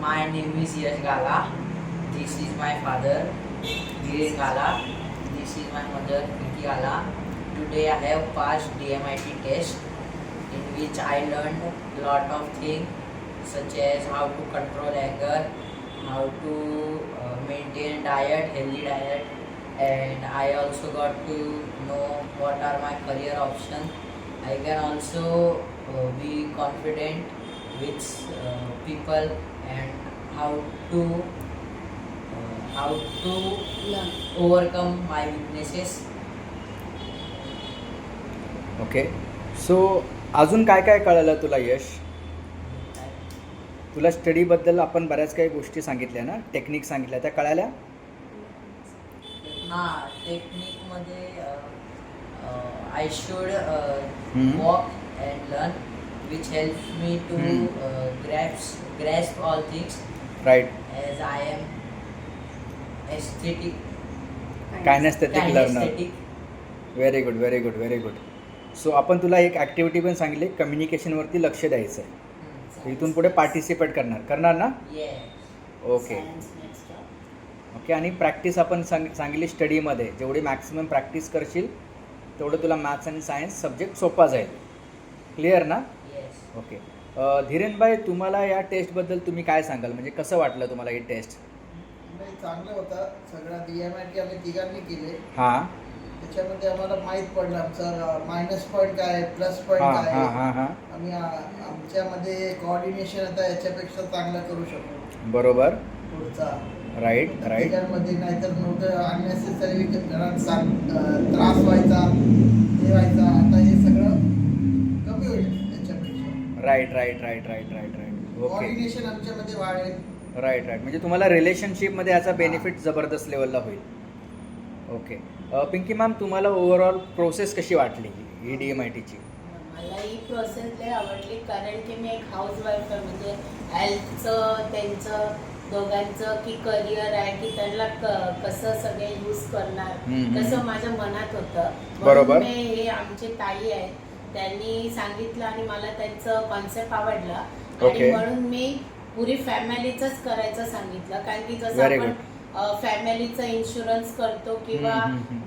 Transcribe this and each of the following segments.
My name is Yash Gala. This is my father, Dhiren Gala. This is my mother, Pinky Gala. Today I have passed DMIT test, in which I learned lot of things such as how to control anger, how to maintain diet, healthy diet, and I also got to know what are my career options. I can also be confident with people and how to overcome my weaknesses. Okay. So अजून काय काय कळलं तुला यश? तुला स्टडीबद्दल आपण बऱ्याच काही गोष्टी सांगितल्या ना, टेक्निक सांगितल्या, त्या कळाल्या? टेक्निकमध्ये I should walk and learn, which helps me to grasp all things, right. as I am kinesthetic learner. kinesthetic. Very good, very good, very good. So आपण तुला एक ॲक्टिव्हिटी पण सांगितली, कम्युनिकेशनवरती लक्ष द्यायचं आहे. इथून पुढे पार्टिसिपेट करणार ना? Yes. Okay okay. आणि प्रॅक्टिस आपण सांगितली स्टडीमध्ये, जेवढी मॅक्सिमम प्रॅक्टिस करशील तेवढं तुला मॅथ्स आणि सायन्स सब्जेक्ट सोपा जाईल. क्लिअर ना? Yes. ओके. धीरेनभाई, तुम्हाला या टेस्टबद्दल तुम्ही काय सांगाल? म्हणजे कसं वाटलं तुम्हाला ही टेस्ट? नाही, चांगलं होतं. सगळं DMIT आम्ही तिघांनी केले. हां त्याच्यामध्ये आम्हाला माहीत पडलं आमचा मायनस पॉईंट काय आहे, प्लस पॉईंट हां काय हां आहे. हां हां आम्ही आमच्यामध्ये कोऑर्डिनेशन आता याच्यापेक्षा चांगलं करू शकतो बरोबर. पुढचा राईट राईट. तिघांमध्ये. नाहीतर नव्हतं अननेसेसरी त्रास व्हायचा, हे व्हायचा. आता हे सगळं कमी होईल याच्यापेक्षा. Right right right right right right. Okay. Coordination आमच्यामध्ये वाढेल. Right right. म्हणजे तुम्हाला रिलेशनशिपमध्ये याचा बेनिफिट जबरदस्त लेवलला होईल. ओके. पिंकी मॅम, तुम्हाला ओव्हरऑल प्रोसेस कशी वाटली ही DMITची? मला ही प्रोसेस लय आवडली, कारण की मी एक हाऊसवाईफ आहे. म्हणजे हेल्थचं त्यांचं दोघांचं की करिअर आहे की त्यांना कसं सगळे यूज करणार, कसं माझ्या मनात होतं. बरोबर. मी हे आमचे ताई आहेत, त्यांनी सांगितलं आणि मला त्यांचं कॉन्सेप्ट आवडला. आणि Okay. म्हणून मी पुरी फॅमिलीचंच करायचं सांगितलं. कारण की जसं Very आपण फॅमिलीचा इन्शुरन्स करतो किंवा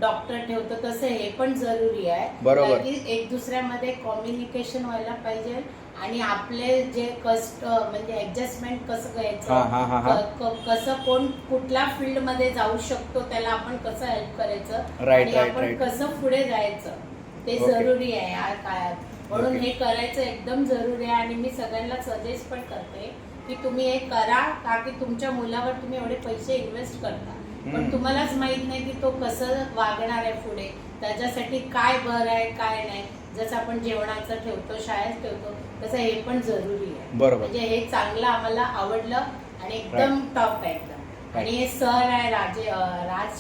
डॉक्टर ठेवतो, तसं हे पण जरुरी आहे. बरोबर. कारण की एक दुसऱ्यामध्ये कम्युनिकेशन व्हायला पाहिजे आणि आपले जे कष्ट म्हणजे ऍडजस्टमेंट कसं करायचं, कसं कोण कुठल्या फील्ड मध्ये जाऊ शकतो, त्याला आपण कसं हेल्प करायचं Right, आणि right, आपण right. कसं पुढे जायचं ते Okay. जरुरी आहे या काळात. म्हणून Okay. हे करायचं एकदम जरुरी आहे. आणि मी सगळ्यांना सजेस्ट पण करते की तुम्ही हे करा, का की तुमच्या मुलावर तुम्ही एवढे पैसे इन्व्हेस्ट करता, पण तुम्हालाच माहित नाही की तो कसं वागणार आहे पुढे, त्याच्यासाठी काय बरं आहे काय नाही. जसं आपण जेवणाचं ठेवतो, शाळेत ठेवतो, तसं हे पण जरुरी आहे. बरोबर. म्हणजे हे चांगलं आम्हाला आवडलं आणि एकदम टॉप आहे एकदम. आणि हे सर आहे राज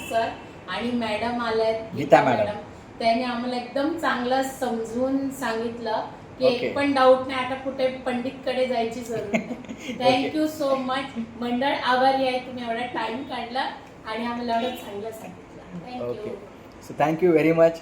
सर आणि मॅडम आल्यात गीता मॅडम. त्यांनी आम्हाला एकदम चांगलं समजून सांगितलं की Okay. एक पण डाऊट नाही, आता कुठे पंडितकडे जायची जरूर नाही. Thank you so much. मंडळ आभारी आहे, तुम्ही एवढा टाइम काढला आणि आम्हाला एवढं चांगलं सांगितलं. Okay. Thank you. So thank you very much.